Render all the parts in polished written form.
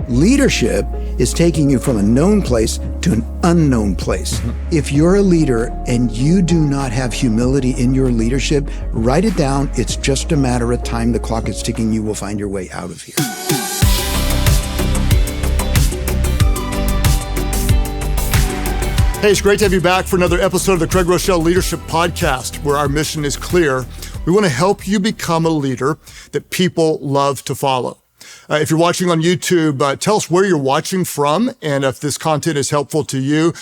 Leadership is taking you from a known place to an unknown place. If you're a leader and you do not have humility in your leadership, write it down. It's just a matter of time. The clock is ticking. You will find your way out of here. Hey, it's great to have you back for another episode of the Groeschel Leadership Podcast, where our mission is clear. We want to help you become a leader that people love to follow. If you're watching on YouTube, tell us where you're watching from. And if this content is helpful to you,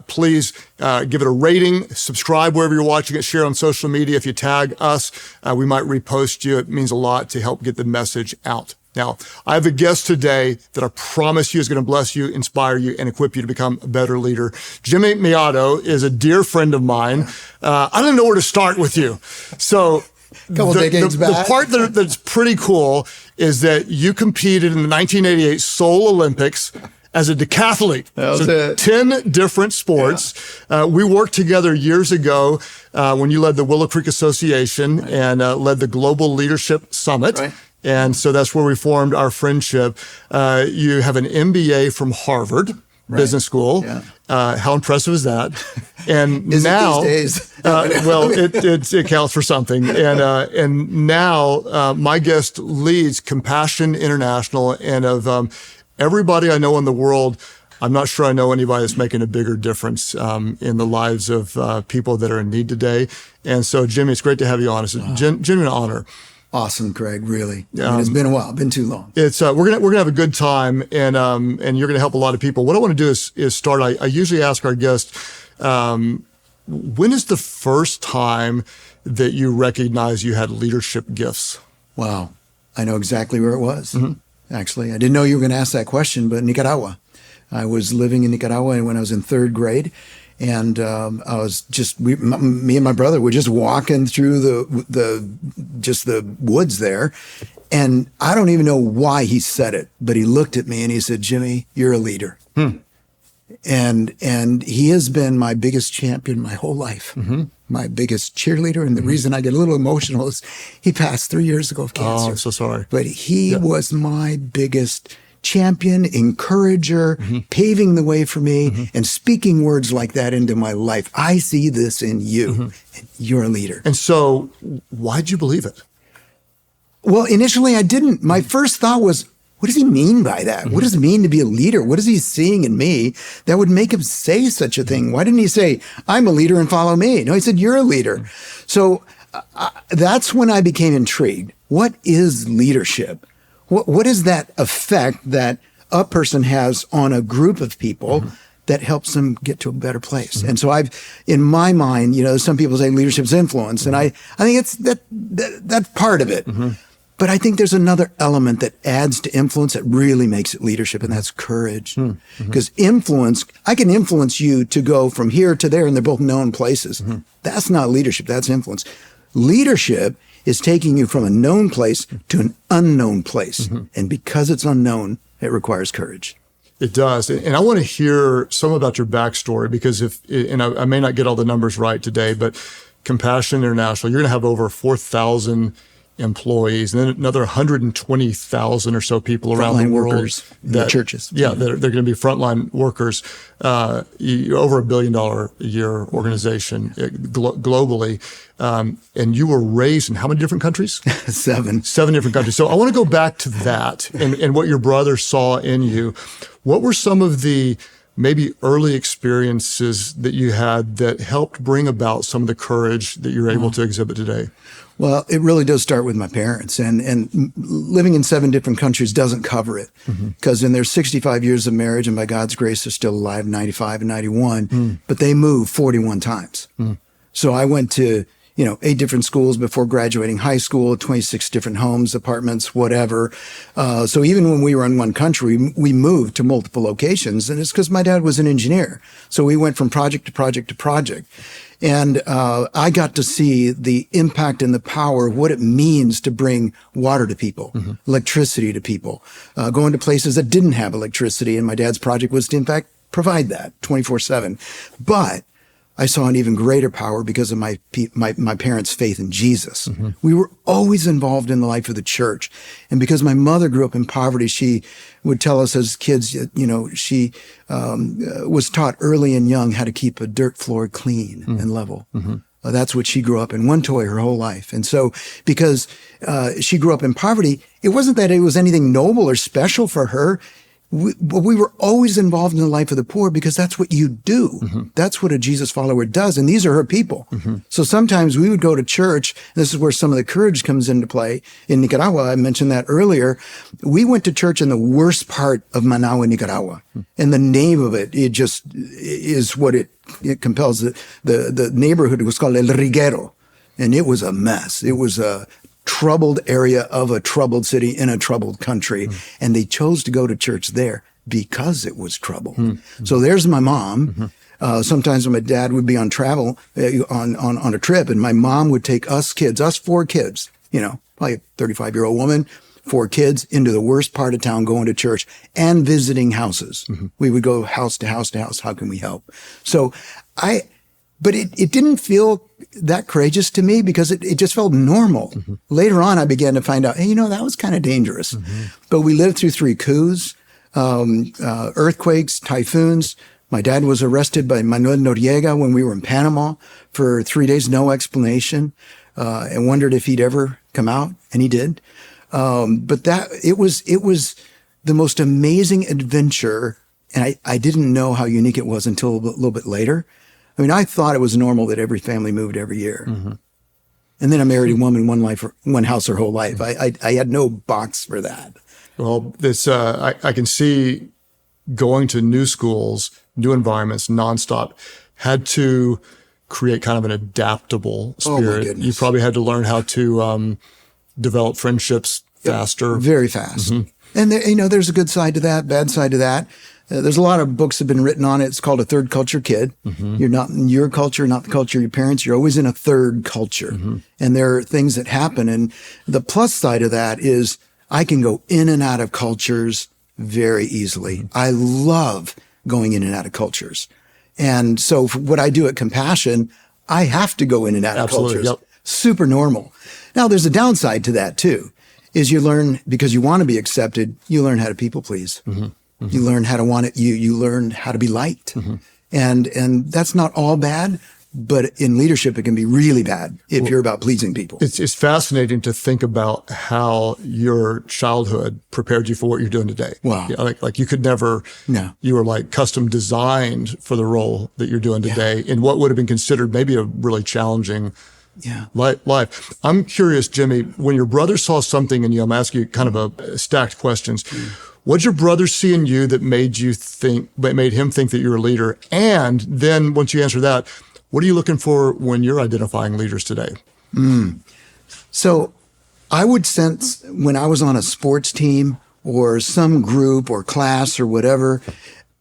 please give it a rating, subscribe wherever you're watching it, share on social media. If you tag us, we might repost you. It means a lot to help get the message out. Now, I have a guest today that I promise you is going to bless you, inspire you, and equip you to become a better leader. Jimmy Mellado is a dear friend of mine. I don't know where to start with you. So the part that's pretty cool is that you competed in the 1988 Seoul Olympics as a decathlete. That was it. 10 different sports. Yeah. We worked together years ago when you led the Willow Creek Association and led the Global Leadership Summit. Right. And so that's where we formed our friendship. You have an MBA from Harvard Business School. Yeah. How impressive is that? And is now, it these days? Well, it counts for something. And now my guest leads Compassion International, and of everybody I know in the world, I'm not sure I know anybody that's making a bigger difference in the lives of people that are in need today. And so, Jimmy, it's great to have you on. It's a genuine honor. Awesome, Craig. Really, it's been a while. Been too long. It's we're gonna have a good time, and you're gonna help a lot of people. What I want to do is start. I usually ask our guests, when is the first time that you recognize you had leadership gifts? Wow, I know exactly where it was. Mm-hmm. Actually, I didn't know you were going to ask that question, but Nicaragua. I was living in Nicaragua when I was in third grade. And I was just me and my brother were just walking through the woods there, and I don't even know why he said it, but he looked at me and he said, "Jimmy, you're a leader." And he has been my biggest champion my whole life, my biggest cheerleader. And the reason I get a little emotional is he passed 3 years ago of cancer. Oh, I'm so sorry. But he was my biggest champion, encourager, paving the way for me, and speaking words like that into my life. I see this in you. And you're a leader. And so why'd you believe it? Well, initially I didn't. My first thought was, what does he mean by that? What does it mean to be a leader? What is he seeing in me that would make him say such a thing? Why didn't he say, I'm a leader and follow me? No, he said, you're a leader. So that's when I became intrigued. What is leadership? What is that effect that a person has on a group of people that helps them get to a better place? And so in my mind, some people say leadership's influence, and I think it's that's part of it. But I think there's another element that adds to influence that really makes it leadership, and that's courage. Because influence, I can influence you to go from here to there, and they're both known places. That's not leadership, that's influence. Leadership is taking you from a known place to an unknown place. And because it's unknown, it requires courage. It does. And I want to hear some about your backstory, because I may not get all the numbers right today, but Compassion International, you're going to have over 4,000 employees, and then another 120,000 or so people around the world. Workers in the churches. Yeah, they're going to be frontline workers. Over $1 billion a year organization globally. And you were raised in how many different countries? 7 different countries. So I want to go back to that and what your brother saw in you. What were some of the maybe early experiences that you had that helped bring about some of the courage that you're able to exhibit today? Well, it really does start with my parents, and living in 7 different countries doesn't cover it, because in their 65 years of marriage, and by God's grace, they're still alive, 95 and 91, but they moved 41 times. So I went to, 8 different schools before graduating high school, 26 different homes, apartments, whatever. So even when we were in one country, we moved to multiple locations, and it's because my dad was an engineer. So we went from project to project to project. And I got to see the impact and the power of what it means to bring water to people, electricity to people, going to places that didn't have electricity. And my dad's project was to, in fact, provide that 24/7. But I saw an even greater power because of my parents' faith in Jesus. We were always involved in the life of the church. And because my mother grew up in poverty, she would tell us as kids, you know, she was taught early and young how to keep a dirt floor clean and level. That's what she grew up in, one toy her whole life. And so because she grew up in poverty, it wasn't that it was anything noble or special for her. We were always involved in the life of the poor because that's what you do. That's what a Jesus follower does. And these are her people. So sometimes we would go to church. This is where some of the courage comes into play. In Nicaragua, I mentioned that earlier. We went to church in the worst part of Managua, Nicaragua. And the name of it, it just is what it compels. The neighborhood was called El Riguero. And it was a mess. It was a troubled area of a troubled city in a troubled country. And they chose to go to church there because it was trouble. So there's my mom. Sometimes when my dad would be on travel, on a trip, and my mom would take us kids, us 4 kids, you know, probably a 35-year-old woman, 4 kids into the worst part of town going to church and visiting houses. We would go house to house to house. How can we help? So but it didn't feel that courageous to me because it just felt normal. Later on, I began to find out, hey, you know, that was kind of dangerous. But we lived through 3 coups, earthquakes, typhoons. My dad was arrested by Manuel Noriega when we were in Panama for 3 days, no explanation, and wondered if he'd ever come out, and he did. But it was the most amazing adventure, and I didn't know how unique it was until a little bit later. I mean, I thought it was normal that every family moved every year. And then I married a woman, one house her whole life. I had no box for that. Well, this I can see going to new schools, new environments, nonstop, had to create kind of an adaptable spirit. Oh my goodness. You probably had to learn how to develop friendships faster. Very fast. And there, you know, there's a good side to that, bad side to that. There's a lot of books that have been written on it. It's called A Third Culture Kid. You're not in your culture, not the culture of your parents. You're always in a third culture. And there are things that happen. And the plus side of that is I can go in and out of cultures very easily. I love going in and out of cultures. And so for what I do at Compassion, I have to go in and out of cultures. Super normal. Now, there's a downside to that too, is you learn, because you want to be accepted, you learn how to people please. You learn how to want it. You learn how to be liked. And that's not all bad, but in leadership, it can be really bad if you're about pleasing people. It's fascinating to think about how your childhood prepared you for what you're doing today. Wow. Yeah, like you could never, you were like custom designed for the role that you're doing today in what would have been considered maybe a really challenging life. I'm curious, Jimmy, when your brother saw something in you, I'm asking you kind of a stacked questions. What'd your brother see in you that made him think that you're a leader? And then once you answer that, what are you looking for when you're identifying leaders today? So I would sense when I was on a sports team or some group or class or whatever,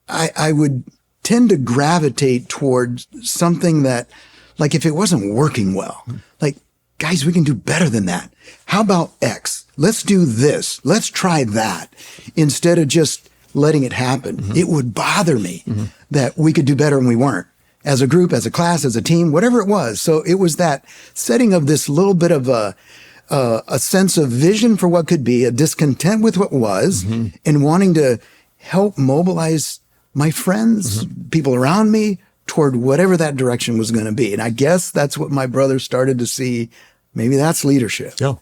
I would tend to gravitate towards something that, like if it wasn't working well, like, guys, we can do better than that. How about X? Let's do this. Let's try that. Instead of just letting it happen. It would bother me that we could do better and we weren't. As a group, as a class, as a team, whatever it was. So it was that setting of this little bit of a sense of vision for what could be, a discontent with what was, and wanting to help mobilize my friends, people around me, toward whatever that direction was going to be. And I guess that's what my brother started to see. Maybe that's leadership. Yeah.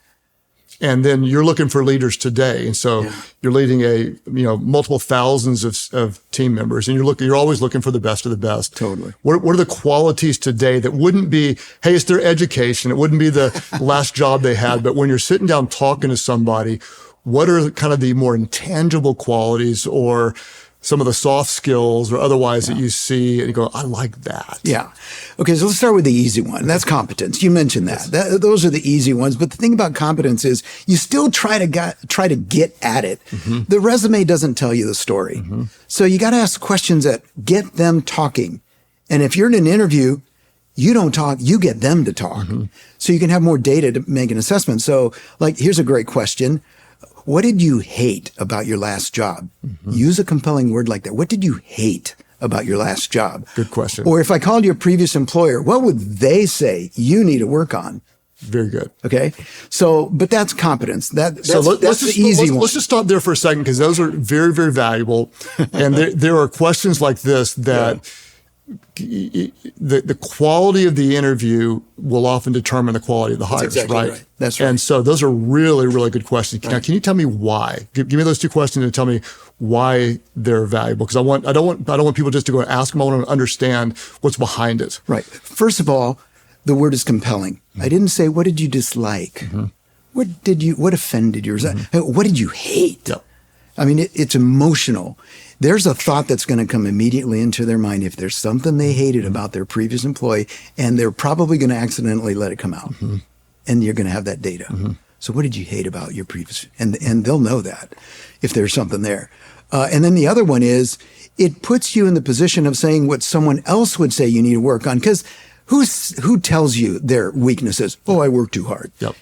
And then you're looking for leaders today. And so you're leading multiple thousands of team members, and you're always looking for the best of the best. Totally. What are the qualities today that wouldn't be, hey, it's their education. It wouldn't be the last job they had. But when you're sitting down talking to somebody, what are kind of the more intangible qualities or some of the soft skills or otherwise that you see and you go, I like that? Yeah. Okay. So let's start with the easy one. That's competence. You mentioned that. Those are the easy ones. But the thing about competence is you still try to get at it. The resume doesn't tell you the story. So you got to ask questions that get them talking. And if you're in an interview, you don't talk, you get them to talk. So you can have more data to make an assessment. So like, here's a great question. What did you hate about your last job? Use a compelling word like that. What did you hate about your last job? Good question. Or if I called your previous employer, what would they say you need to work on? Very good. Okay. So, but that's competence. That's let's the easy one. Let's just stop there for a second, because those are very, very valuable. And there are questions like this that the quality of the interview will often determine the quality of the hires, exactly right? That's right. And so those are really, really good questions. Now, can you tell me why? Give me those two questions and tell me why they're valuable. Because I don't want people just to go and ask them. I want to understand what's behind it. Right. First of all, the word is compelling. I didn't say, what did you dislike? What offended you? What did you hate? Yep. I mean, it's emotional. There's a thought that's going to come immediately into their mind if there's something they hated about their previous employee, and they're probably going to accidentally let it come out. And you're going to have that data. So what did you hate about your previous? And they'll know that if there's something there. And then the other one is, it puts you in the position of saying what someone else would say you need to work on. Because who tells you their weaknesses? Oh, I work too hard. Yep.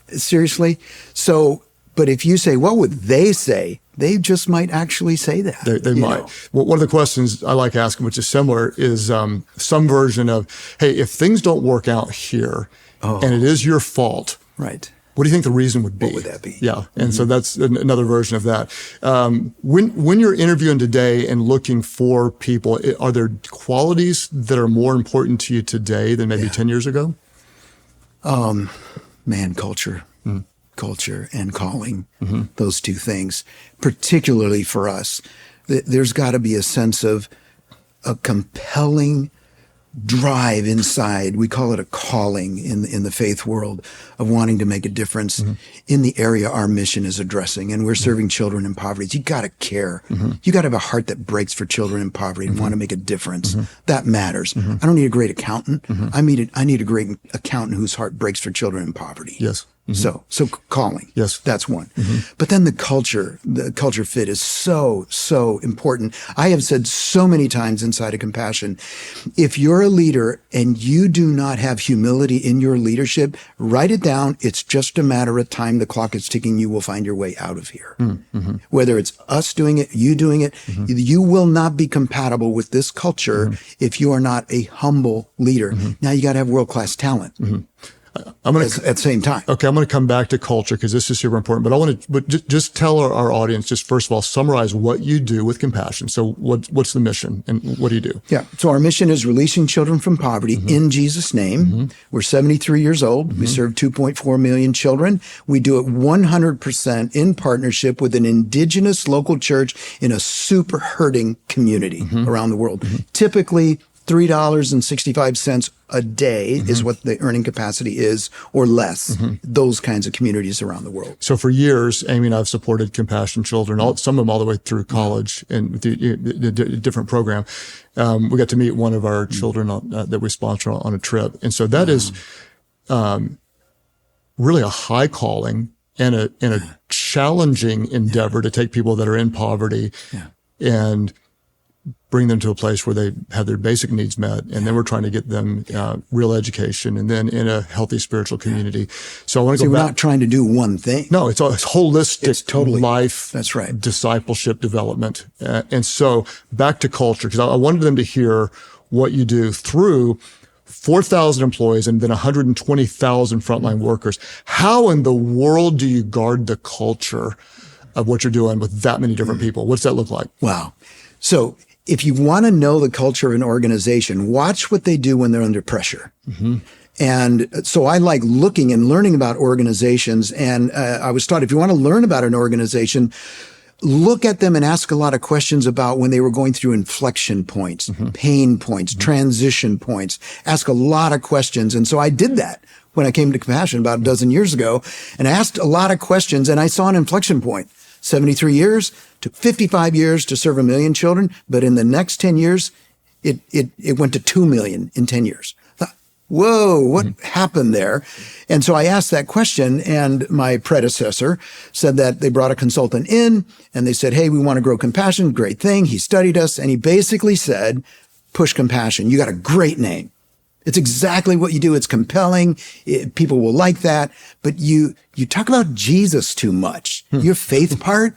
Seriously. So, but if you say, what would they say? They just might actually say that. They might. Well, one of the questions I like asking, which is similar, is some version of, hey, if things don't work out here and it is your fault, right? What do you think the reason would be? What would that be? Yeah. And so that's another version of that. When you're interviewing today and looking for people, are there qualities that are more important to you today than maybe 10 years ago? Culture. Culture and calling, those two things, particularly for us. There's got to be a sense of a compelling drive inside. We call it a calling in the faith world, of wanting to make a difference in the area our mission is addressing. And we're serving children in poverty. You got to care. You got to have a heart that breaks for children in poverty and want to make a difference. That matters. I don't need a great accountant. I need a great accountant whose heart breaks for children in poverty. Yes. So calling. Yes. That's one. But then the culture fit is so important. I have said so many times inside of Compassion, if you're a leader and you do not have humility in your leadership, write it down. It's just a matter of time. The clock is ticking. You will find your way out of here. Whether it's us doing it, you doing it, you will not be compatible with this culture if you are not a humble leader. Now you got to have world-class talent. I'm going to at the same time. Okay, I'm going to come back to culture because this is super important. But I want to just tell our audience, just first of all, summarize what you do with Compassion. So what's the mission and what do you do? Yeah. So our mission is releasing children from poverty in Jesus' name. We're 73 years old. We serve 2.4 million children. We do it 100% in partnership with an indigenous local church in a super hurting community around the world. Typically, $3.65 a day is what the earning capacity is, or less. Those kinds of communities around the world. So for years, Amy and I have supported Compassion Children, some of them all the way through college and the different program. We got to meet one of our children that we sponsor on a trip. And so that is really a high calling and a challenging endeavor to take people that are in poverty and bring them to a place where they have their basic needs met. And then we're trying to get them real education and then in a healthy spiritual community. So I want to go back. We're not trying to do one thing. No, it's holistic. It's totally life. That's right. Discipleship development. And so back to culture, because I wanted them to hear what you do through 4,000 employees and then 120,000 frontline workers. How in the world do you guard the culture of what you're doing with that many different people? What's that look like? Wow. So if you want to know the culture of an organization, watch what they do when they're under pressure. And so I like looking and learning about organizations. And I was taught, if you want to learn about an organization, look at them and ask a lot of questions about when they were going through inflection points, pain points, transition points. Ask a lot of questions. And so I did that when I came to Compassion about a dozen years ago, and I asked a lot of questions, and I saw an inflection point. 73 years, took 55 years to serve 1 million children, but in the next 10 years, it went to 2 million in 10 years. I thought, whoa, what happened there? And so I asked that question, and my predecessor said that they brought a consultant in, and they said, hey, we want to grow Compassion. Great thing. He studied us, and he basically said, push Compassion. You got a great name. It's exactly what you do. It's compelling. People will like that. But you talk about Jesus too much. Your faith part,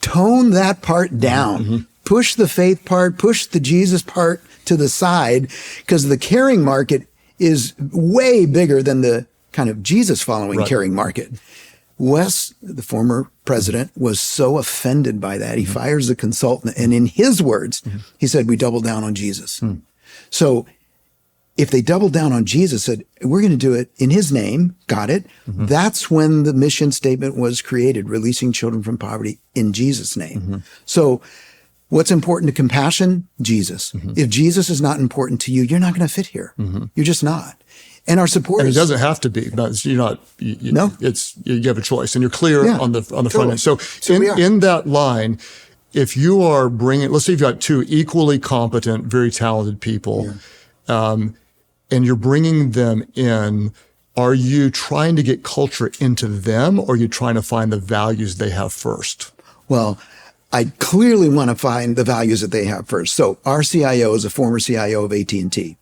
tone that part down. push the faith part, push the Jesus part to the side, because the caring market is way bigger than the kind of Jesus following caring market. Wes, the former president, was so offended by that. He fires the consultant. And in his words, he said, we double down on Jesus. So if they doubled down on Jesus, said, we're going to do it in his name, got it. That's when the mission statement was created, releasing children from poverty in Jesus' name. So what's important to compassion? Jesus. If Jesus is not important to you, you're not going to fit here. You're just not. And our supporters. And it doesn't have to be. But you're not. No. It's you have a choice, and you're clear on the front end. So, So in that line, if you are bringing, let's say you've got two equally competent, very talented people, and you're bringing them in, are you trying to get culture into them, or are you trying to find the values they have first? Well, I clearly want to find the values that they have first. So our CIO is a former CIO of AT&T.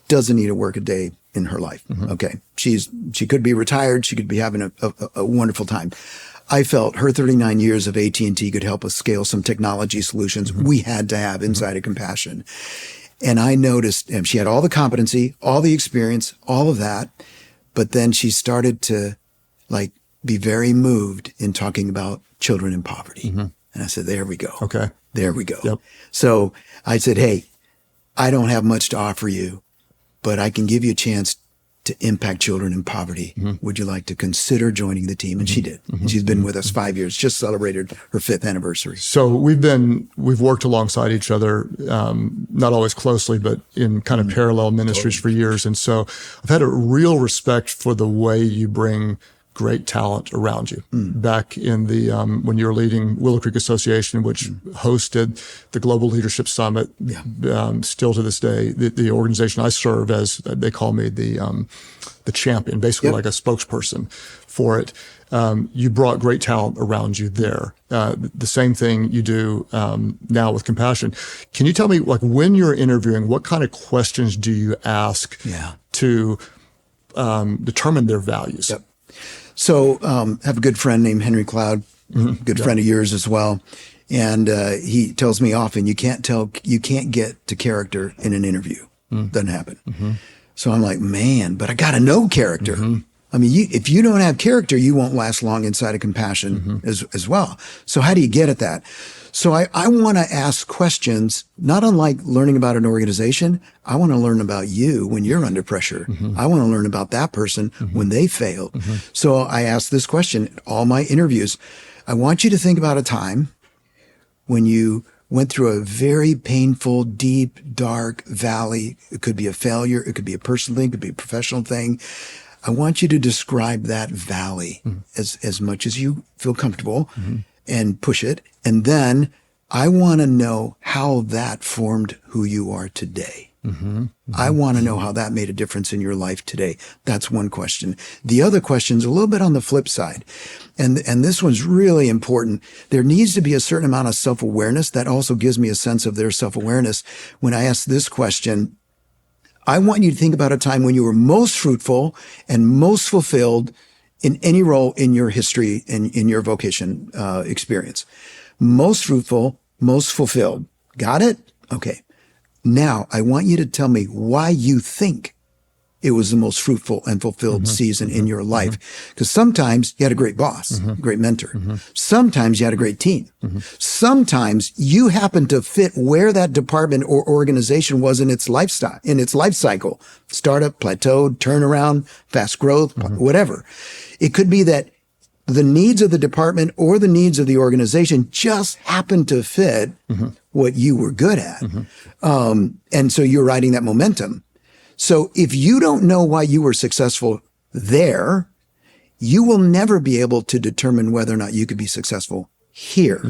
Doesn't need to work a day in her life. Okay. She could be retired. She could be having a wonderful time. I felt her 39 years of AT&T could help us scale some technology solutions we had to have inside of Compassion. And I noticed, and she had all the competency, all the experience, all of that. But then she started to be very moved in talking about children in poverty. And I said, there we go. Okay. There we go. Yep. So I said, hey, I don't have much to offer you, but I can give you a chance to impact children in poverty. Would you like to consider joining the team? And she did. And she's been with us 5 years, just celebrated her 5th anniversary. So we've worked alongside each other, not always closely, but in kind of parallel ministries for years. And so I've had a real respect for the way you bring great talent around you. Back in the when you were leading Willow Creek Association, which hosted the Global Leadership Summit, still to this day, the organization I serve as, they call me the champion, basically like a spokesperson for it. You brought great talent around you there. The same thing you do now with Compassion. Can you tell me, when you're interviewing, what kind of questions do you ask to determine their values? So, have a good friend named Henry Cloud, good friend of yours as well. And, he tells me often, you can't get to character in an interview. Doesn't happen. So I'm like, man, but I got to know character. I mean, if you don't have character, you won't last long inside of Compassion as well. So how do you get at that? So I want to ask questions, not unlike learning about an organization. I want to learn about you when you're under pressure. I want to learn about that person when they failed. So I ask this question in all my interviews. I want you to think about a time when you went through a very painful, deep, dark valley. It could be a failure. It could be a personal thing. It could be a professional thing. I want you to describe that valley as much as you feel comfortable and push it. And then I want to know how that formed who you are today. I want to know how that made a difference in your life today. That's one question. The other question is a little bit on the flip side. And this one's really important. There needs to be a certain amount of self-awareness that also gives me a sense of their self-awareness. When I ask this question, I want you to think about a time when you were most fruitful and most fulfilled in any role in your history and in your vocation experience. Most fruitful, most fulfilled. Got it? Okay. Now, I want you to tell me why you think it was the most fruitful and fulfilled season in your life. Because sometimes you had a great boss, great mentor. Sometimes you had a great team. Sometimes you happened to fit where that department or organization was in its lifestyle, in its life cycle. Startup, plateaued, turnaround, fast growth, whatever. It could be that the needs of the department or the needs of the organization just happened to fit what you were good at. And so you're riding that momentum. So if you don't know why you were successful there, you will never be able to determine whether or not you could be successful here.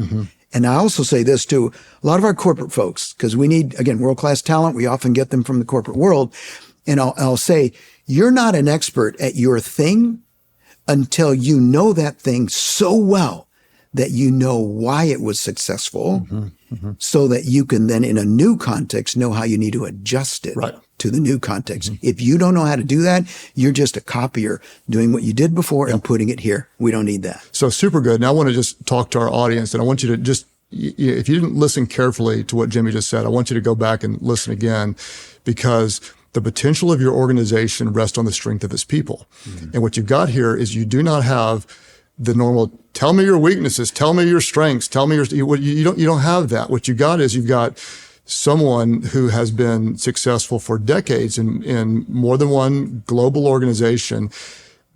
And I also say this to a lot of our corporate folks, because we need, again, world-class talent. We often get them from the corporate world. And I'll say, you're not an expert at your thing until you know that thing so well that you know why it was successful, so that you can then in a new context know how you need to adjust it to the new context. If you don't know how to do that, you're just a copier doing what you did before and putting it here. We don't need that. So super good. Now I want to just talk to our audience, and I want you to just if you didn't listen carefully to what Jimmy just said, I want you to go back and listen again, because the potential of your organization rests on the strength of its people. And what you've got here is you do not have the normal, tell me your weaknesses, tell me your strengths, tell me you don't have that. What you got is you've got someone who has been successful for decades in more than one global organization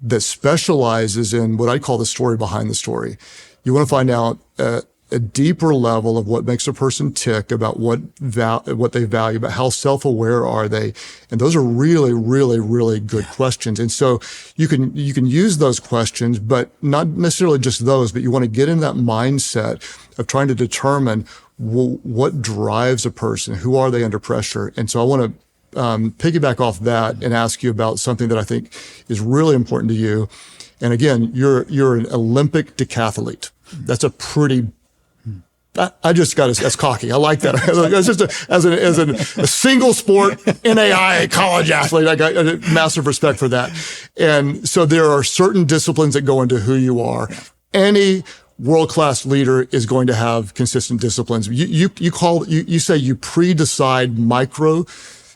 that specializes in what I call the story behind the story. You want to find out a deeper level of what makes a person tick, about what they value, about how self-aware are they. And those are really, really, really good questions. And so you can use those questions, but not necessarily just those, but you want to get in that mindset of trying to determine what drives a person, who are they under pressure. And so I want to piggyback off that and ask you about something that I think is really important to you. And again, you're an Olympic decathlete. That's a pretty, I just got that's cocky. I like that. It's just as a single sport NAI college athlete, I got a massive respect for that. And so there are certain disciplines that go into who you are. Any world-class leader is going to have consistent disciplines. You say you pre-decide micro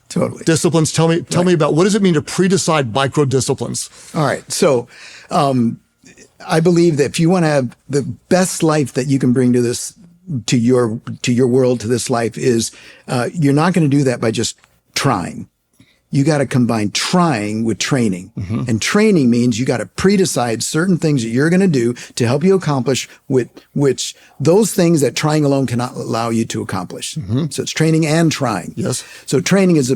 Totally. disciplines. Tell me about, what does it mean to pre-decide micro disciplines? All right. So, I believe that if you want to have the best life that you can bring to your world, to this life, is, you're not going to do that by just trying. You got to combine trying with training. And training means you got to pre-decide certain things that you're going to do to help you accomplish which those things that trying alone cannot allow you to accomplish. So it's training and trying. Yes. So training is the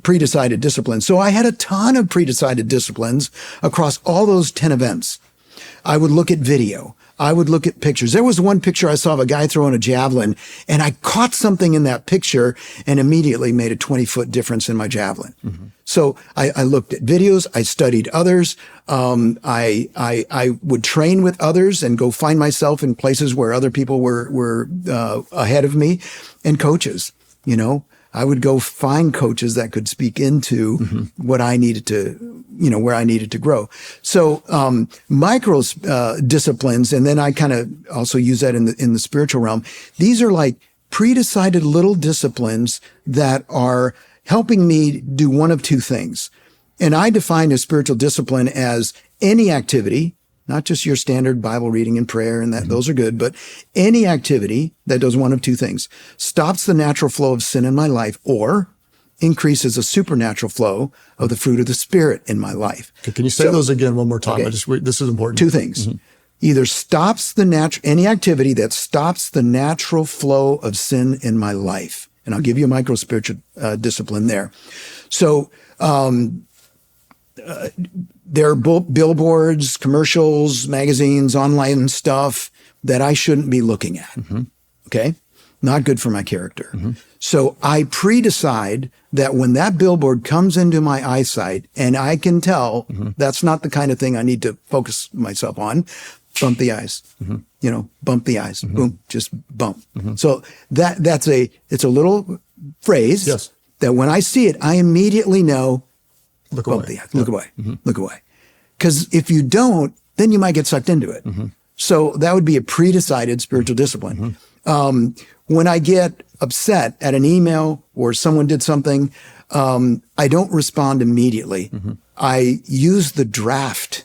pre-decided discipline. So I had a ton of pre-decided disciplines across all those 10 events. I would look at video. I would look at pictures. There was one picture I saw of a guy throwing a javelin, and I caught something in that picture and immediately made a 20-foot difference in my javelin. So I looked at videos. I studied others. I would train with others and go find myself in places where other people were ahead of me, and coaches. I would go find coaches that could speak into what I needed to, where I needed to grow. So, micro, disciplines. And then I kind of also use that in the spiritual realm. These are like pre-decided little disciplines that are helping me do one of two things. And I define a spiritual discipline as any activity, not just your standard Bible reading and prayer, and that those are good, but any activity that does one of two things: stops the natural flow of sin in my life, or increases a supernatural flow of the fruit of the Spirit in my life. Okay, can you say those again one more time? Okay. This is important. Two things. Either stops any activity that stops the natural flow of sin in my life. And I'll give you a micro spiritual discipline there. So, there are billboards, commercials, magazines, online stuff that I shouldn't be looking at. Okay? Not good for my character. So I pre-decide that when that billboard comes into my eyesight and I can tell that's not the kind of thing I need to focus myself on, bump the eyes. Bump the eyes. Boom, just bump. So it's a little phrase that when I see it, I immediately know, look bump away. the eyes. Look away. Look away. Because if you don't, then you might get sucked into it. So that would be a pre-decided spiritual discipline. When I get upset at an email or someone did something, I don't respond immediately. I use the draft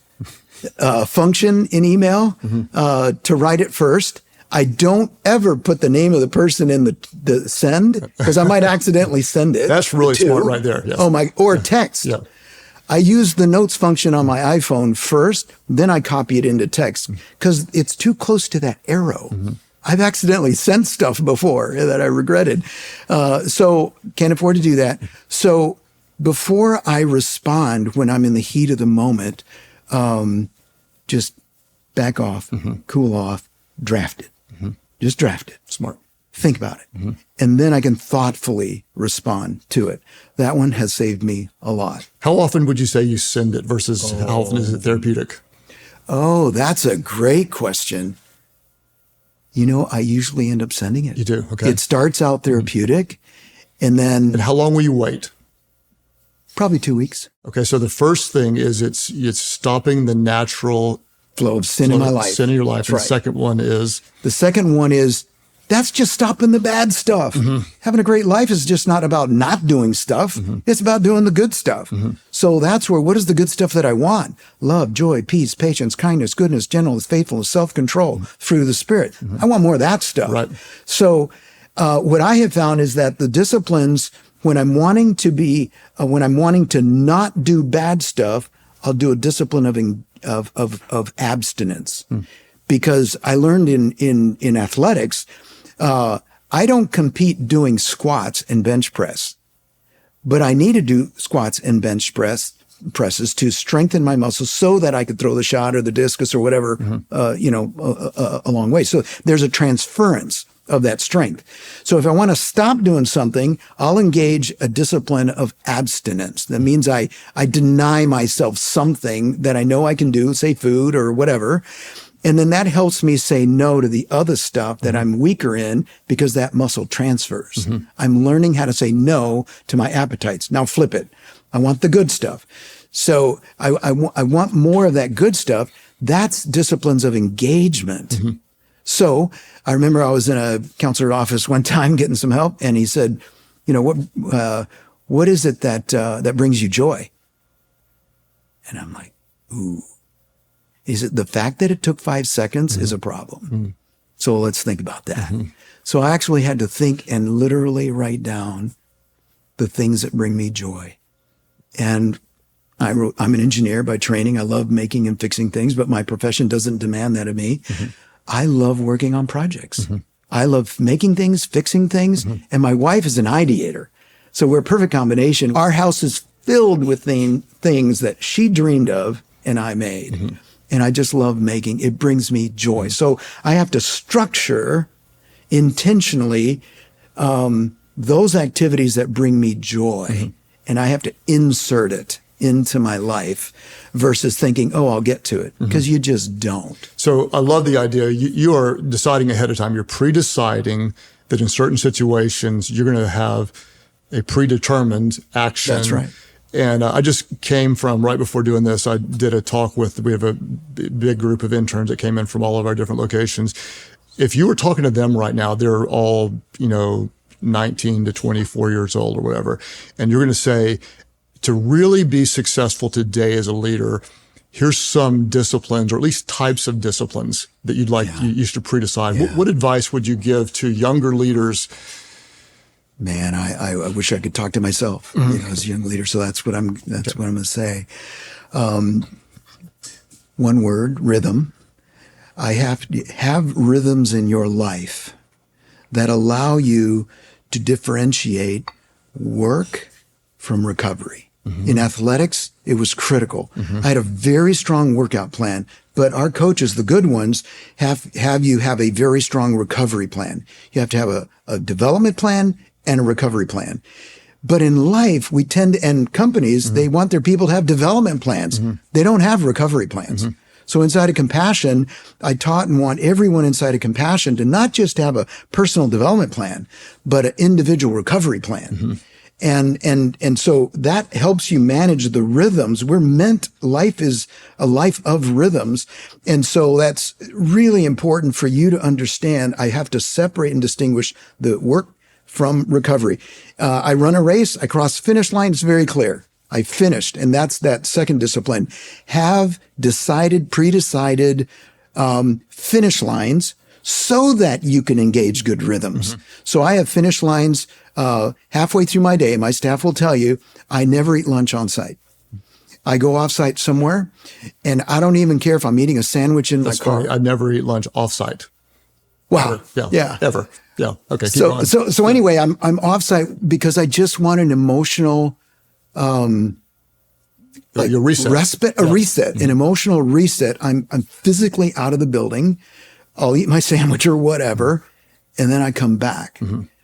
function in email to write it first. I don't ever put the name of the person in the send, because I might accidentally send it. That's really smart right there. Yes. Or text. I use the notes function on my iPhone first, then I copy it into text, because it's too close to that arrow. I've accidentally sent stuff before that I regretted. So can't afford to do that. So before I respond, when I'm in the heat of the moment, just back off, cool off, draft it. Just draft it. Smart. Think about it. And then I can thoughtfully respond to it. That one has saved me a lot. How often would you say you send it versus how often is it therapeutic? Oh, that's a great question. I usually end up sending it. You do? Okay. It starts out therapeutic, and then... And how long will you wait? Probably 2 weeks. Okay, so the first thing is it's stopping the natural flow of sin in my life. Sin in your life. That's And right. the second one is? The second one is, that's just stopping the bad stuff. Having a great life is just not about not doing stuff. It's about doing the good stuff. So that's where, what is the good stuff that I want? Love, joy, peace, patience, kindness, goodness, gentleness, faithfulness, self-control, fruit of the Spirit. I want more of that stuff. Right. So what I have found is that the disciplines, when I'm wanting to not do bad stuff, I'll do a discipline of abstinence. Because I learned in athletics, I don't compete doing squats and bench press, but I need to do squats and bench presses to strengthen my muscles so that I could throw the shot or the discus or whatever, a long way. So there's a transference of that strength. So if I want to stop doing something, I'll engage a discipline of abstinence. That means I deny myself something that I know I can do, say food or whatever. And then that helps me say no to the other stuff that I'm weaker in, because that muscle transfers. I'm learning how to say no to my appetites. Now flip it. I want the good stuff. So I want more of that good stuff. That's disciplines of engagement. So I remember I was in a counselor office one time getting some help, and he said, what is it that brings you joy? And I'm like, ooh. He said, the fact that it took 5 seconds is a problem. So let's think about that. So I actually had to think and literally write down the things that bring me joy. And I'm an engineer by training. I love making and fixing things, but my profession doesn't demand that of me. I love working on projects. I love making things, fixing things. And my wife is an ideator. So we're a perfect combination. Our house is filled with things that she dreamed of and I made. And I just love making. It brings me joy. So I have to structure intentionally those activities that bring me joy. And I have to insert it into my life versus thinking, oh, I'll get to it, because you just don't. So I love the idea. You are deciding ahead of time. You're pre-deciding that in certain situations, you're going to have a predetermined action. That's right. And I just came from, right before doing this, I did a talk we have a big group of interns that came in from all of our different locations. If you were talking to them right now, they're all, 19 to 24 years old or whatever. And you're going to say, to really be successful today as a leader, here's some disciplines, or at least types of disciplines that you'd like, you used to pre-decide. Yeah. What advice would you give to younger leaders? Man, I wish I could talk to myself, as a young leader. So that's what I'm going to say. One word, rhythm. I have to have rhythms in your life that allow you to differentiate work from recovery. In athletics, it was critical. I had a very strong workout plan, but our coaches, the good ones, have you have a very strong recovery plan. You have to have a development plan and a recovery plan. But in life, we tend to, and companies, they want their people to have development plans. They don't have recovery plans. So inside of Compassion, I taught and want everyone inside of Compassion to not just have a personal development plan, but an individual recovery plan. And so that helps you manage the rhythms. Life is a life of rhythms. And so that's really important for you to understand. I have to separate and distinguish the work from recovery. I run a race. I cross the finish line. It's very clear. I finished. And that's that second discipline. Have pre-decided finish lines so that you can engage good rhythms. So I have finish lines halfway through my day. My staff will tell you, I never eat lunch on site. I go off site somewhere, and I don't even care if I'm eating a sandwich in my car. Funny. I never eat lunch off site. Wow. Ever. Yeah. Ever. Yeah. Okay. Keep going. So anyway, I'm offsite because I just want an emotional, your reset. respite, a reset, an emotional reset. I'm physically out of the building. I'll eat my sandwich or whatever, and then I come back.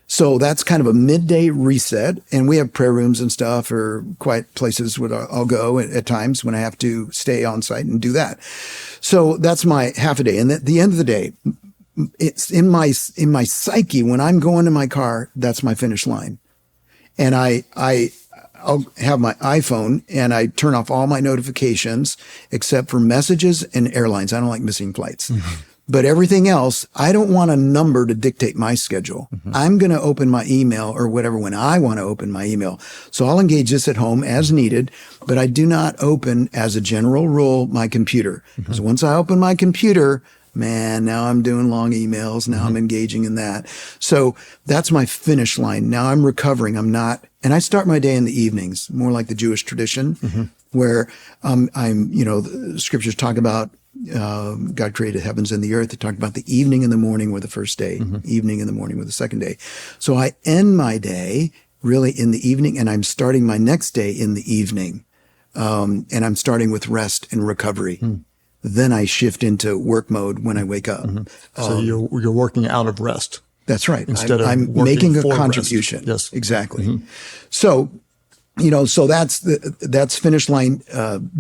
So that's kind of a midday reset. And we have prayer rooms and stuff, or quiet places where I'll go at times when I have to stay on site and do that. So that's my half a day. And at the end of the day, it's in my psyche, when I'm going to my car, that's my finish line. And I I'll have my iPhone and I turn off all my notifications except for messages and airlines. I don't like missing flights. But everything else, I don't want a number to dictate my schedule. I'm going to open my email or whatever when I want to open my email. So I'll engage this at home as needed, but I do not open, as a general rule, my computer. Because once I open my computer, man, now I'm doing long emails. Now I'm engaging in that. So that's my finish line. Now I'm recovering. I'm not, and I start my day in the evenings, more like the Jewish tradition, where the scriptures talk about God created heavens and the earth. They talk about the evening and the morning were the first day, evening and the morning were the second day. So I end my day really in the evening, and I'm starting my next day in the evening. And I'm starting with rest and recovery. Then I shift into work mode when I wake up. So you're working out of rest. That's right. Instead of I'm making a contribution. Rest. Yes, exactly. So, so that's finish line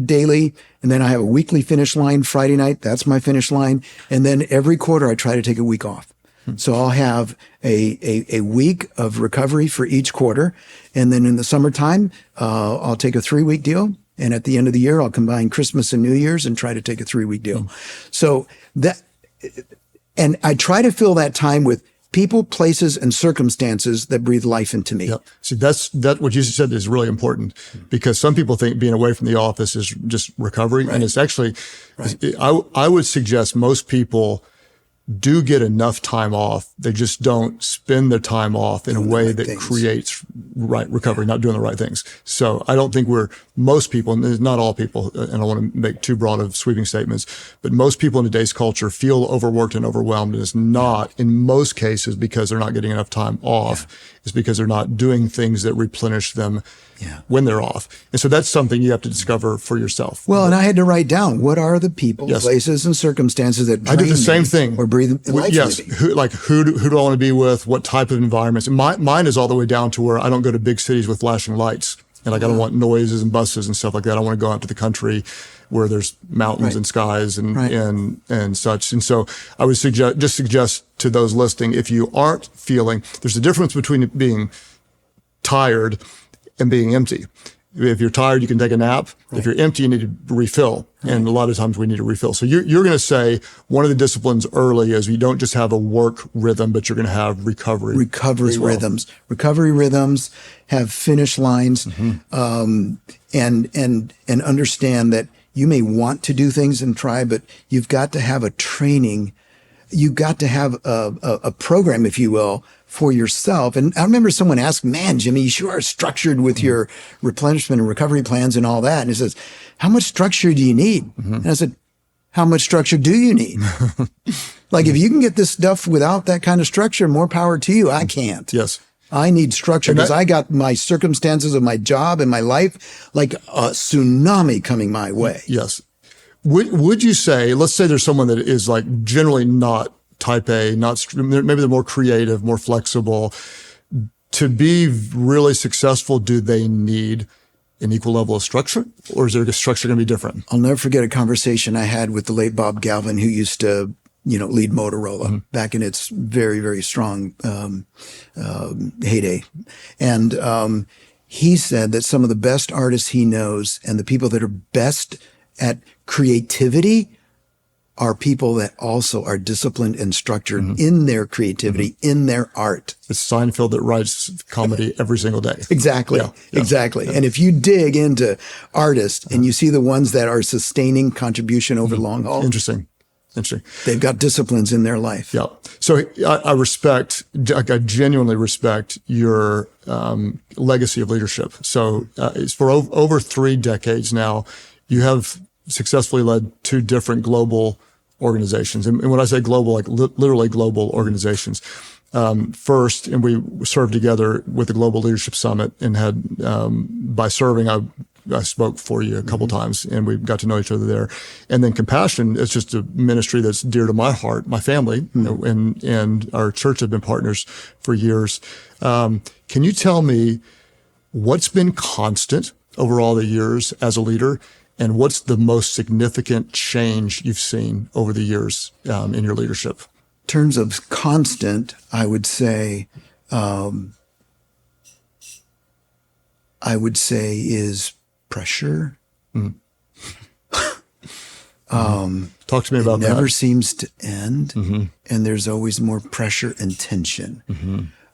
daily, and then I have a weekly finish line Friday night. That's my finish line, and then every quarter I try to take a week off. So I'll have a week of recovery for each quarter, and then in the summertime I'll take a 3-week deal, and at the end of the year I'll combine Christmas and New Year's and try to take a 3-week deal. So and I try to fill that time with people, places, and circumstances that breathe life into me. Yep. See, that what you said is really important, because some people think being away from the office is just recovery. And it's actually, I would suggest most people do get enough time off. They just don't spend their time off in a way that creates recovery, not doing the right things. So I don't think most people, and not all people, and I want to make too broad of sweeping statements, but most people in today's culture feel overworked and overwhelmed. And it's not, in most cases, because they're not getting enough time off. It's because they're not doing things that replenish them when they're off. And so that's something you have to discover for yourself. Well, and I had to write down, what are the people, places, and circumstances that I did the same thing. Or breathe life yes. into me. Who do I want to be with? What type of environments? And mine is all the way down to where I don't go to big cities with flashing lights. And I don't want noises and buses and stuff like that. I want to go out to the country where there's mountains and skies and such. And so I would suggest to those listening, if you aren't feeling, there's a difference between being tired and being empty. If you're tired, you can take a nap. If you're empty, you need to refill. And a lot of times we need to refill. So you're going to say one of the disciplines early is you don't just have a work rhythm, but you're going to have recovery rhythms. Recovery rhythms have finish lines, and understand that you may want to do things and try, but you've got to have a training. You've got to have a program, if you will, for yourself. And I remember someone asked, man, Jimmy, you sure are structured with your replenishment and recovery plans and all that. And he says, how much structure do you need? And I said, how much structure do you need? Like, if you can get this stuff without that kind of structure, more power to you. I can't. Yes. I need structure because I got my circumstances of my job and my life like a tsunami coming my way. Yes. Would you say, let's say there's someone that is like generally not type A, maybe they're more creative, more flexible. To be really successful, do they need an equal level of structure, or is their structure going to be different? I'll never forget a conversation I had with the late Bob Galvin, who used to, lead Motorola back in its very, very strong heyday. And he said that some of the best artists he knows and the people that are best at creativity are people that also are disciplined and structured in their creativity, in their art. It's Seinfeld that writes comedy every single day. Exactly. Exactly. And if you dig into artists and you see the ones that are sustaining contribution over the long haul. Interesting. They've got disciplines in their life. Yeah. So I genuinely respect your legacy of leadership. So it's for over 3 decades now, you have successfully led 2 different global organizations. And when I say global, like literally global organizations. First, and we served together with the Global Leadership Summit and had, by serving, I spoke for you a couple times and we got to know each other there. And then Compassion, it's just a ministry that's dear to my heart, my family, and our church have been partners for years. Can you tell me what's been constant over all the years as a leader? And what's the most significant change you've seen over the years in your leadership? In terms of constant, I would say I would say is pressure. Talk to me about that. It never seems to end, and there's always more pressure and tension.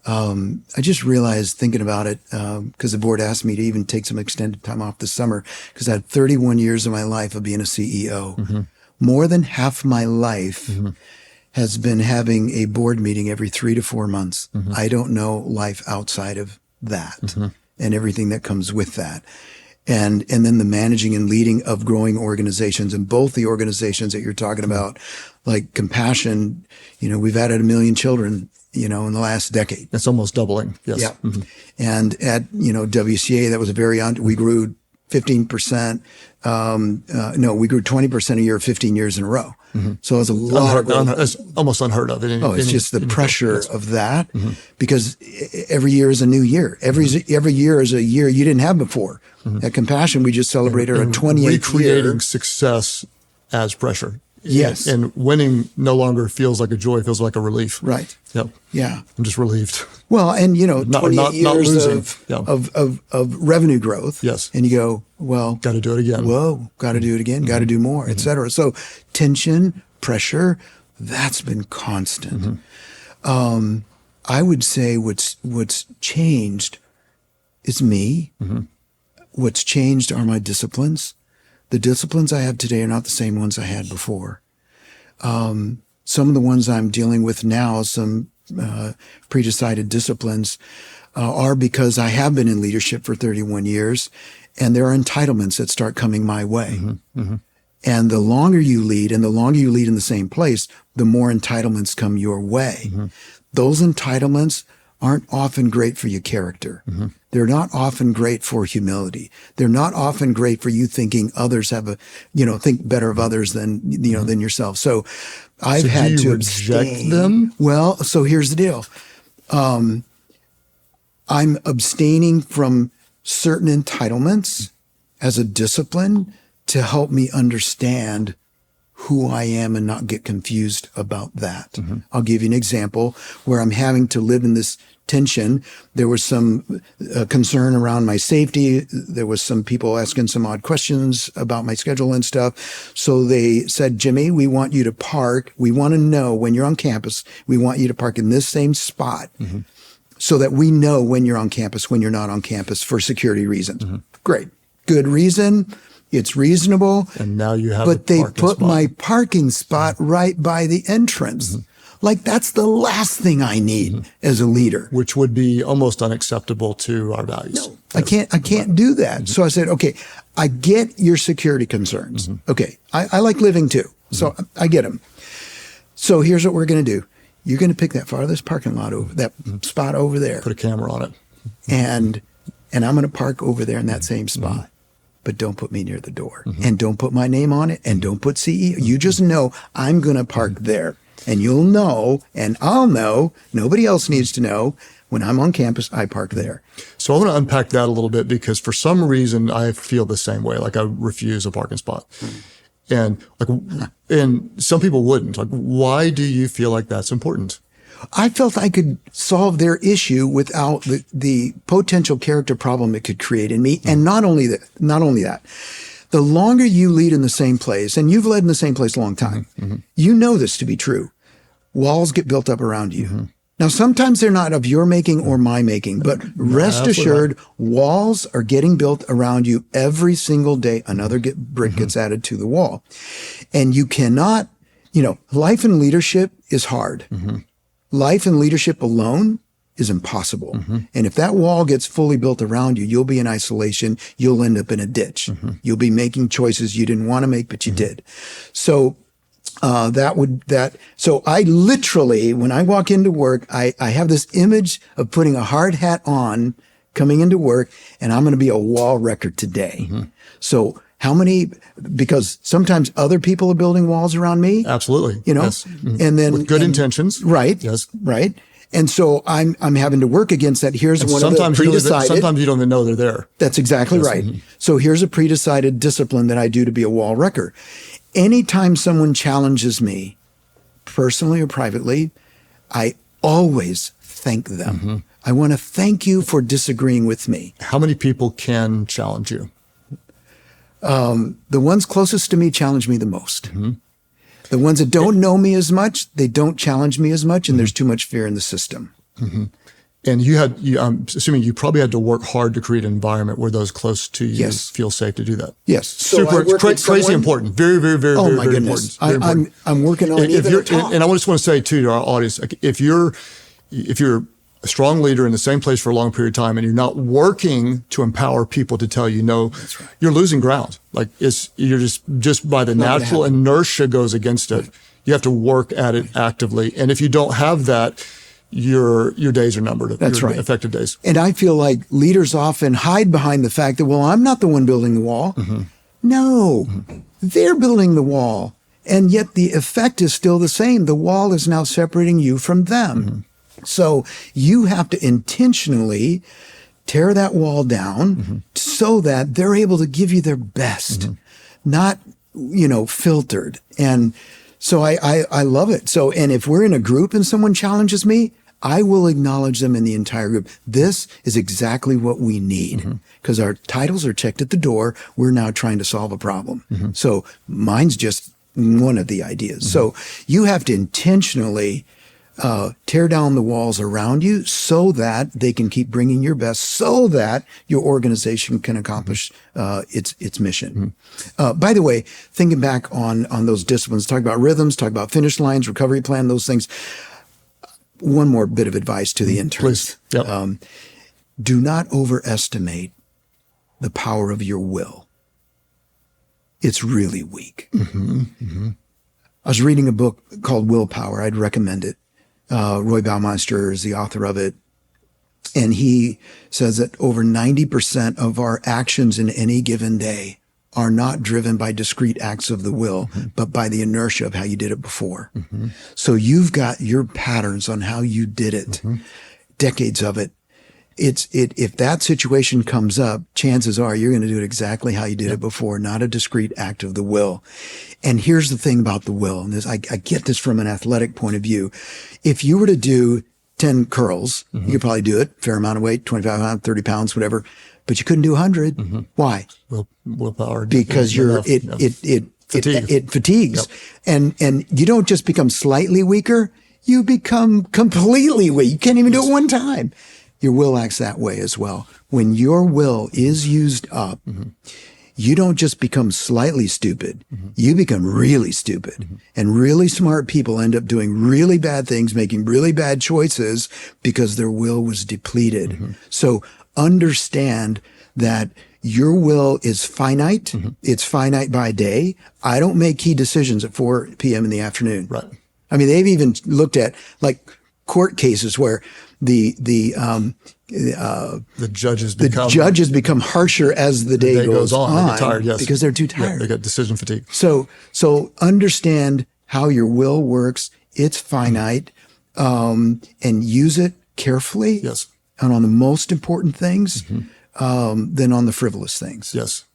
I just realized thinking about it, because the board asked me to even take some extended time off this summer, because I had 31 years of my life of being a CEO. More than half my life has been having a board meeting every 3 to 4 months. I don't know life outside of that and everything that comes with that. And then the managing and leading of growing organizations, and both the organizations that you're talking about, like Compassion, we've added 1 million children, in the last decade. That's almost doubling. Yes. Yeah. And at, WCA, that was we grew 15%. We grew 20% a year, 15 years in a row. So it was a lot. It's almost unheard of. It's just the pressure of that, because every year is a new year. Every year is a year you didn't have before. At Compassion, we just celebrated our 28th year. Recreating success as pressure. Yes. And winning no longer feels like a joy, it feels like a relief. Right. Yep. Yeah. I'm just relieved. Well, and 28 years of revenue growth. Yes. And you go, well, got to do it again. Whoa, got to do it again, got to do more, et cetera. So tension, pressure, that's been constant. I would say what's changed is me. What's changed are my disciplines. The disciplines I have today are not the same ones I had before. Some of the ones I'm dealing with now, some pre-decided disciplines, are because I have been in leadership for 31 years, and there are entitlements that start coming my way. And the longer you lead, and the longer you lead in the same place, the more entitlements come your way. Those entitlements aren't often great for your character. They're not often great for humility. They're not often great for you thinking others have think better of others than, than yourself. So I've had to reject them. Well, so here's the deal. I'm abstaining from certain entitlements as a discipline to help me understand who I am and not get confused about that. I'll give you an example where I'm having to live in this tension. There was some concern around my safety. There was some people asking some odd questions about my schedule and stuff. So they said, Jimmy, we want you to park. We want to know when you're on campus, we want you to park in this same spot so that we know when you're on campus, when you're not on campus for security reasons. Great. Good reason. It's reasonable. And now you have but they put my parking spot right by the entrance. Like that's the last thing I need as a leader. Which would be almost unacceptable to our values. No, I can't do that. So I said, okay, I get your security concerns. Okay. I like living too. So I get them. So here's what we're going to do. You're going to pick that farthest parking lot over that spot over there. Put a camera on it. And I'm going to park over there in that same spot. But don't put me near the door and don't put my name on it and don't put CE. You just know I'm going to park there, and you'll know and I'll know. Nobody else needs to know when I'm on campus, I park there. So I want to unpack that a little bit because for some reason I feel the same way. Like I refuse a parking spot and some people wouldn't. Like, why do you feel like that's important? I felt I could solve their issue without the potential character problem it could create in me. And not only that, the longer you lead in the same place, and you've led in the same place a long time, you know this to be true. Walls get built up around you. Now, sometimes they're not of your making or my making, but rest assured, walls are getting built around you every single day. Another brick gets added to the wall. And you cannot, life in leadership is hard. Life and leadership alone is impossible. And if that wall gets fully built around you, you'll be in isolation. You'll end up in a ditch. You'll be making choices you didn't want to make, but you did. So so I literally, when I walk into work, I have this image of putting a hard hat on, coming into work, and I'm going to be a wall wrecker today. So how many, because sometimes other people are building walls around me. Absolutely. Yes. And then with good intentions. Right. Yes. Right. And so I'm having to work against that. Here's one of the pre-decided. Sometimes you don't even know they're there. That's exactly right. So here's a pre-decided discipline that I do to be a wall wrecker. Anytime someone challenges me, personally or privately, I always thank them. I want to thank you for disagreeing with me. How many people can challenge you? The ones closest to me challenge me the most. The ones that don't know me as much, they don't challenge me as much, and there's too much fear in the system. And I'm assuming you probably had to work hard to create an environment where those close to you feel safe to do that. Yes. Super, crazy important. Very, very, very, oh very, my very goodness. important. I'm working on even a talk. And I just want to say too to our audience, like, if you're a strong leader in the same place for a long period of time and you're not working to empower people to tell you no, you're losing ground. Like you're just by the natural inertia goes against it. You have to work at it actively. And if you don't have that, your days are numbered. That's right. Effective days. And I feel like leaders often hide behind the fact that, well, I'm not the one building the wall. No, they're building the wall. And yet the effect is still the same. The wall is now separating you from them. So you have to intentionally tear that wall down so that they're able to give you their best, not, filtered. And so I love it. So, and if we're in a group and someone challenges me, I will acknowledge them in the entire group. This is exactly what we need because our titles are checked at the door. We're now trying to solve a problem. So mine's just one of the ideas. So you have to intentionally tear down the walls around you so that they can keep bringing your best, so that your organization can accomplish its mission. By the way, thinking back on those disciplines, talk about rhythms, talk about finish lines, recovery plan, those things. One more bit of advice to the interns. Please. Yep. Do not overestimate the power of your will. It's really weak. I was reading a book called Willpower. I'd recommend it. Roy Baumeister is the author of it. And he says that over 90% of our actions in any given day are not driven by discrete acts of the will, but by the inertia of how you did it before. So you've got your patterns on how you did it, decades of it. If that situation comes up, chances are you're going to do it exactly how you did it before, not a discrete act of the will. And here's the thing about the will, and I get this from an athletic point of view. If you were to do 10 curls, you could probably do it, fair amount of weight, 25 pounds, 30 pounds, whatever, but you couldn't do 100. Why? Willpower. Because it fatigues. And you don't just become slightly weaker, you become completely weak. You can't even do it one time. Your will acts that way as well. When your will is used up, you don't just become slightly stupid. You become really stupid. And really smart people end up doing really bad things, making really bad choices because their will was depleted. So understand that your will is finite. It's finite by day. I don't make key decisions at 4 p.m. in the afternoon. Right. I mean, they've even looked at like court cases where the judges become harsher as the day goes on. They get tired, yes. Because they're too tired. Yeah, they got decision fatigue. So understand how your will works. It's finite, and use it carefully. Yes. And on the most important things, than on the frivolous things. Yes.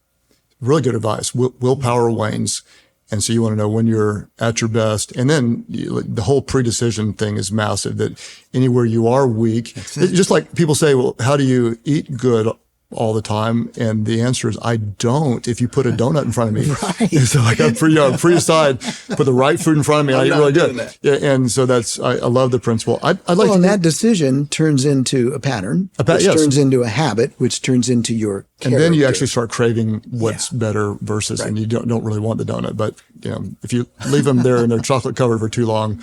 Really good advice. Willpower wanes. And so you want to know when you're at your best. And then the whole pre-decision thing is massive, that anywhere you are weak, just like people say, well, how do you eat good all the time? And the answer is, I don't. If you put a donut in front of me. Right. So like I'm free aside, put the right food in front of me. I eat really good. Yeah, and so I love the principle. I'd like and that decision turns into a pattern, which turns into a habit, which turns into your character. And then you actually start craving what's better versus, and you don't really want the donut. But if you leave them there and they're chocolate covered for too long,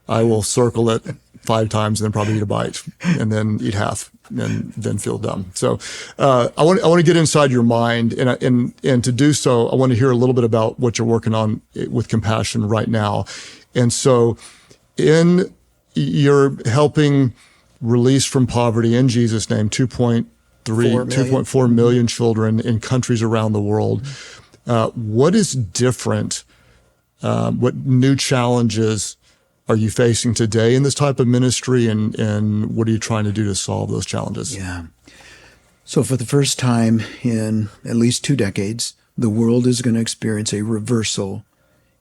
I will circle it 5 times and then probably eat a bite and then eat half and then feel dumb. So I want to get inside your mind, and to do so, I want to hear a little bit about what you're working on with compassion right now. And so you're helping release from poverty in Jesus' name 2.4 million children in countries around the world. What is different? What new challenges are you facing today in this type of ministry, and what are you trying to do to solve those challenges? Yeah. So for the first time in at least 2 decades, the world is going to experience a reversal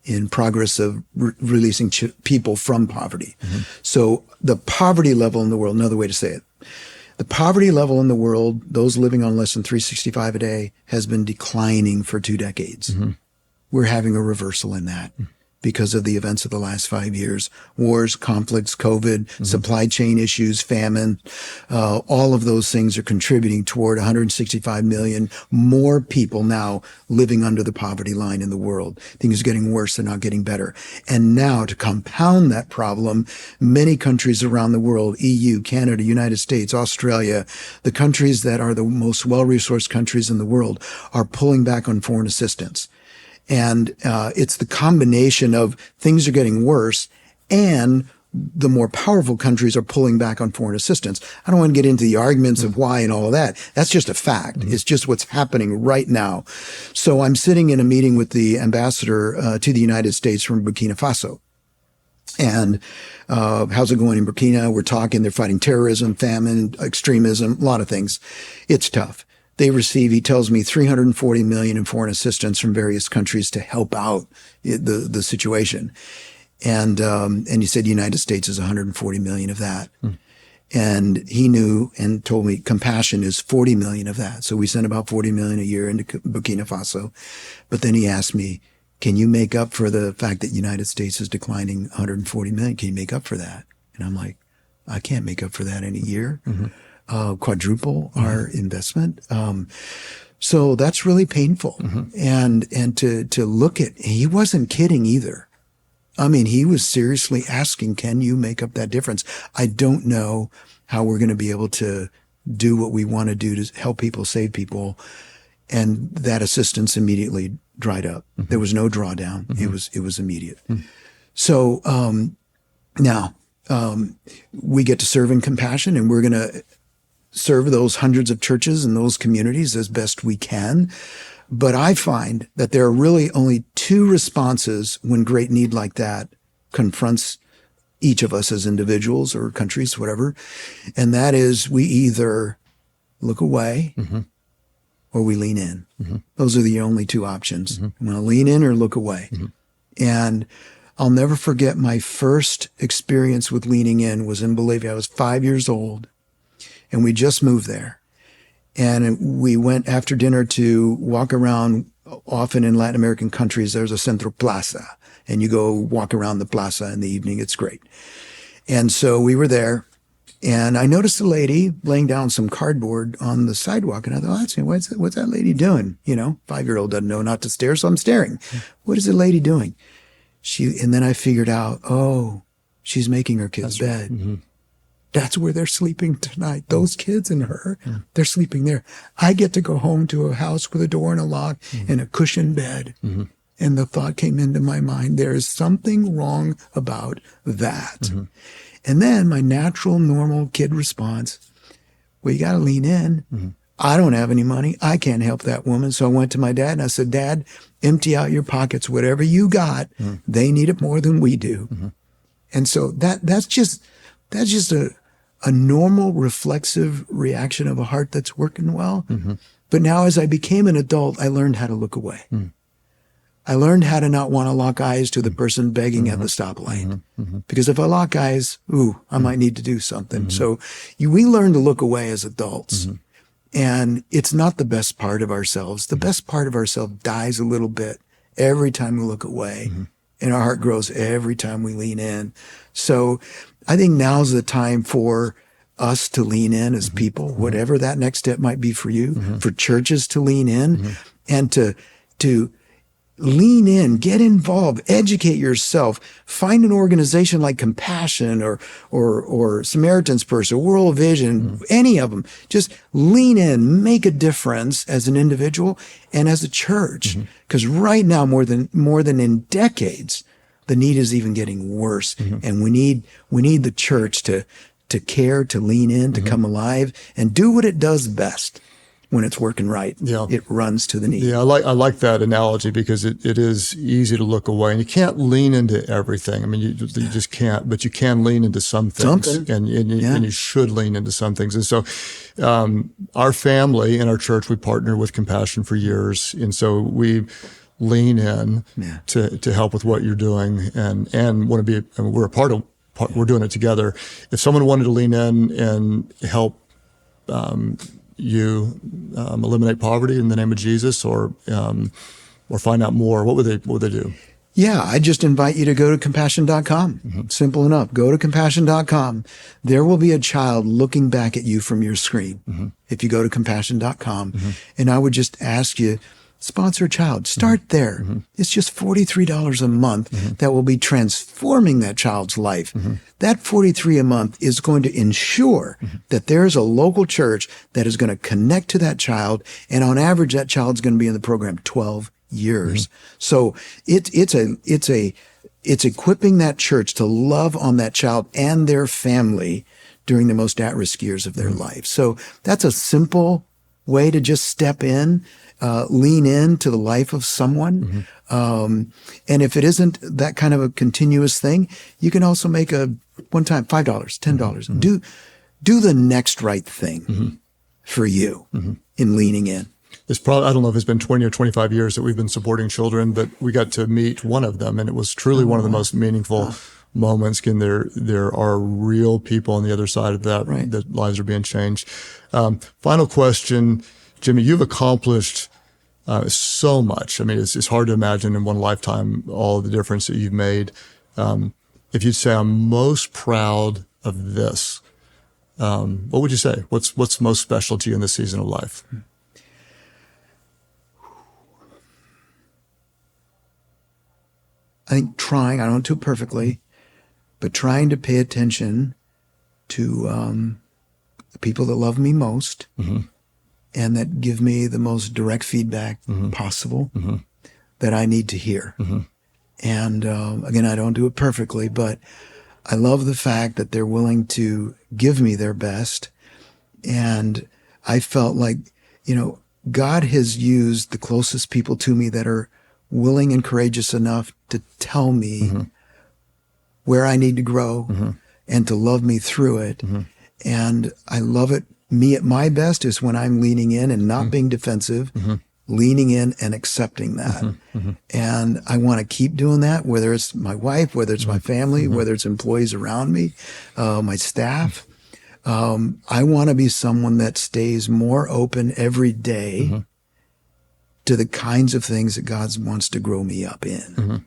in progress of releasing people from poverty. So the poverty level in the world, another way to say it, the poverty level in the world, those living on less than $3.65 a day, has been declining for 2 decades. We're having a reversal in that because of the events of the last 5 years: wars, conflicts, COVID, supply chain issues, famine. All of those things are contributing toward 165 million more people now living under the poverty line in the world. Things are getting worse, they're not getting better. And now, to compound that problem, many countries around the world, EU, Canada, United States, Australia, the countries that are the most well-resourced countries in the world, are pulling back on foreign assistance. And it's the combination of things are getting worse and the more powerful countries are pulling back on foreign assistance. I don't want to get into the arguments of why and all of that. That's just a fact. It's just what's happening right now. So I'm sitting in a meeting with the ambassador to the United States from Burkina Faso. And how's it going in Burkina? We're talking, they're fighting terrorism, famine, extremism, a lot of things. It's tough. They receive, he tells me, $340 million in foreign assistance from various countries to help out the situation. And he said the United States is $140 million of that. And he knew and told me Compassion is $40 million of that. So we send about $40 million a year into Burkina Faso. But then he asked me, can you make up for the fact that the United States is declining $140 million? Can you make up for that? And I'm like, I can't make up for that in a year. Quadruple our investment. So that's really painful. And to look at, he wasn't kidding either. I mean, he was seriously asking, can you make up that difference? I don't know how we're going to be able to do what we want to do to help people, save people. And that assistance immediately dried up. There was no drawdown. It was immediate. So, now, we get to serve in Compassion, and we're going to serve those hundreds of churches and those communities as best we can. But I find that there are really only 2 responses when great need like that confronts each of us as individuals or countries, whatever. And that is, we either look away or we lean in. Those are the only 2 options. I'm going to lean in or look away. And I'll never forget my first experience with leaning in was in Bolivia. I was 5 years old. And we just moved there. And we went after dinner to walk around. Often in Latin American countries, there's a Centro Plaza. And you go walk around the plaza in the evening. It's great. And so we were there. And I noticed a lady laying down some cardboard on the sidewalk. And I thought, what's that lady doing? 5-year-old doesn't know not to stare, so I'm staring. What is the lady doing? And then I figured out, she's making her kid's bed. That's where they're sleeping tonight. Those kids and her, they're sleeping there. I get to go home to a house with a door and a lock and a cushioned bed. And the thought came into my mind, there is something wrong about that. And then my natural, normal kid response, well, you got to lean in. I don't have any money. I can't help that woman. So I went to my dad and I said, Dad, empty out your pockets. Whatever you got, they need it more than we do. And so that's just a normal reflexive reaction of a heart that's working well. But now as I became an adult, I learned how to look away. I learned how to not want to lock eyes to the person begging at the stoplight. Because if I lock eyes, I might need to do something. So we learn to look away as adults. And it's not the best part of ourselves. The best part of ourselves dies a little bit every time we look away. And our heart grows every time we lean in. So I think now's the time for us to lean in as people, whatever that next step might be for you, for churches to lean in and to lean in, get involved, educate yourself, find an organization like Compassion or Samaritan's Purse or World Vision, any of them. Just lean in, make a difference as an individual and as a church. Because right now, more than in decades, the need is even getting worse. And we need the church to care, to lean in, to come alive and do what it does best. When it's working right, it runs to the need. Yeah, I like that analogy because it is easy to look away, and you can't lean into everything. I mean, you just can't, but you can lean into some things, and you should lean into some things. And so, our family and our church, we partner with Compassion for years, and so we lean in to help with what you're doing and want to be, I mean, we're doing it together. If someone wanted to lean in and help you eliminate poverty in the name of Jesus, or find out more, what would they do? Yeah, I just invite you to go to compassion.com. Simple enough. Go to compassion.com. There will be a child looking back at you from your screen if you go to compassion.com. And I would just ask you, sponsor a child. Start there. It's just $43 a month that will be transforming that child's life. That $43 a month is going to ensure that there's a local church that is going to connect to that child. And on average, that child's going to be in the program 12 years. So it's equipping that church to love on that child and their family during the most at-risk years of their life. So that's a simple way to just step in, lean into the life of someone. And if it isn't that kind of a continuous thing, you can also make a one-time $5, $10. Do the next right thing for you in leaning in. It's probably, I don't know if it's been 20 or 25 years that we've been supporting children, but we got to meet one of them, and it was truly one of the most meaningful moments. Again, there are real people on the other side of that, that lives are being changed. Final question, Jimmy, you've accomplished so much. I mean, it's hard to imagine in one lifetime all of the difference that you've made. If you'd say, I'm most proud of this, what would you say? What's most special to you in this season of life? I think I don't do it perfectly, but trying to pay attention to the people that love me most and that give me the most direct feedback possible that I need to hear. And again, I don't do it perfectly, but I love the fact that they're willing to give me their best. And I felt like, God has used the closest people to me that are willing and courageous enough to tell me where I need to grow and to love me through it. And I love it. Me at my best is when I'm leaning in and not being defensive, leaning in and accepting that. And I want to keep doing that, whether it's my wife, whether it's my family, whether it's employees around me, my staff. I want to be someone that stays more open every day to the kinds of things that God wants to grow me up in.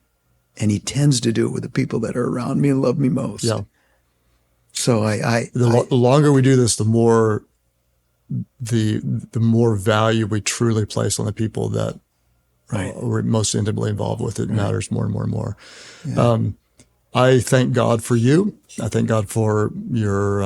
And he tends to do it with the people that are around me and love me most. Yeah. So the longer we do this, the more value we truly place on the people that we're most intimately involved with. It matters more and more and more. Yeah. I thank God for you. I thank God for your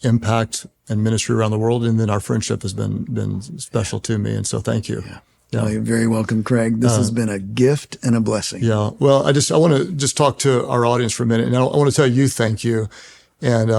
impact and ministry around the world. And then our friendship has been special to me. And so thank you. Yeah. Well, you're very welcome, Craig. This has been a gift and a blessing. Yeah. Well, I want to just talk to our audience for a minute, and I want to tell you thank you. And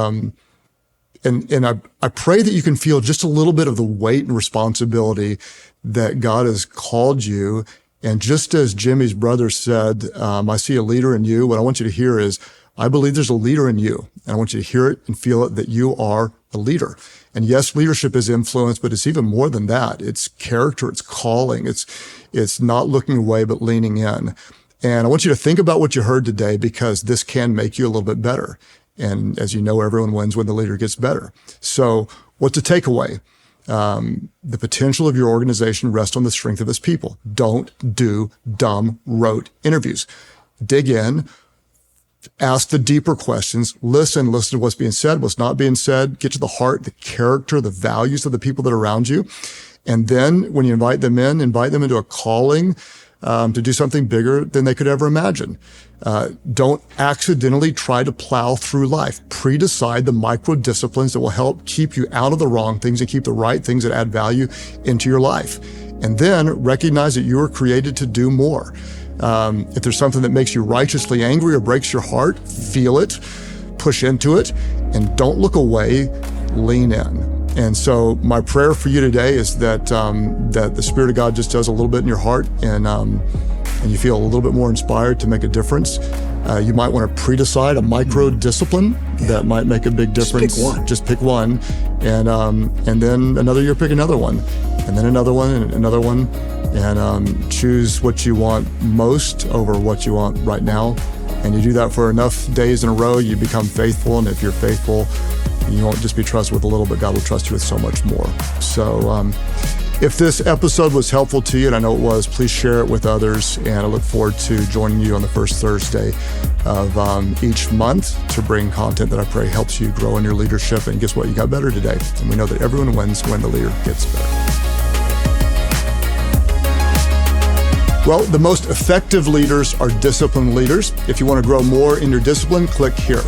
I pray that you can feel just a little bit of the weight and responsibility that God has called you. And just as Jimmy's brother said, I see a leader in you. What I want you to hear is, I believe there's a leader in you. And I want you to hear it and feel it, that you are a leader. And yes, leadership is influence, but it's even more than that. It's character, it's calling, it's not looking away, but leaning in. And I want you to think about what you heard today, because this can make you a little bit better. And as you know, everyone wins when the leader gets better. So what's the takeaway? The potential of your organization rests on the strength of its people. Don't do dumb, rote interviews. Dig in. Ask the deeper questions. Listen to what's being said, what's not being said. Get to the heart, the character, the values of the people that are around you. And then when you invite them into a calling to do something bigger than they could ever imagine. Don't accidentally try to plow through life. Pre-decide the micro disciplines that will help keep you out of the wrong things and keep the right things that add value into your life. And then recognize that you were created to do more. If there's something that makes you righteously angry or breaks your heart, feel it, push into it, and don't look away, lean in. And so my prayer for you today is that that the Spirit of God just does a little bit in your heart, and you feel a little bit more inspired to make a difference. You might want to pre-decide a micro discipline that might make a big difference. Just pick one. And then another year, pick another one, and then another one, and another one. and choose what you want most over what you want right now. And you do that for enough days in a row, you become faithful. And if you're faithful, you won't just be trusted with a little, but God will trust you with so much more. So if this episode was helpful to you, and I know it was, please share it with others. And I look forward to joining you on the first Thursday of each month to bring content that I pray helps you grow in your leadership. And guess what? You got better today. And we know that everyone wins when the leader gets better. Well, the most effective leaders are disciplined leaders. If you want to grow more in your discipline, click here.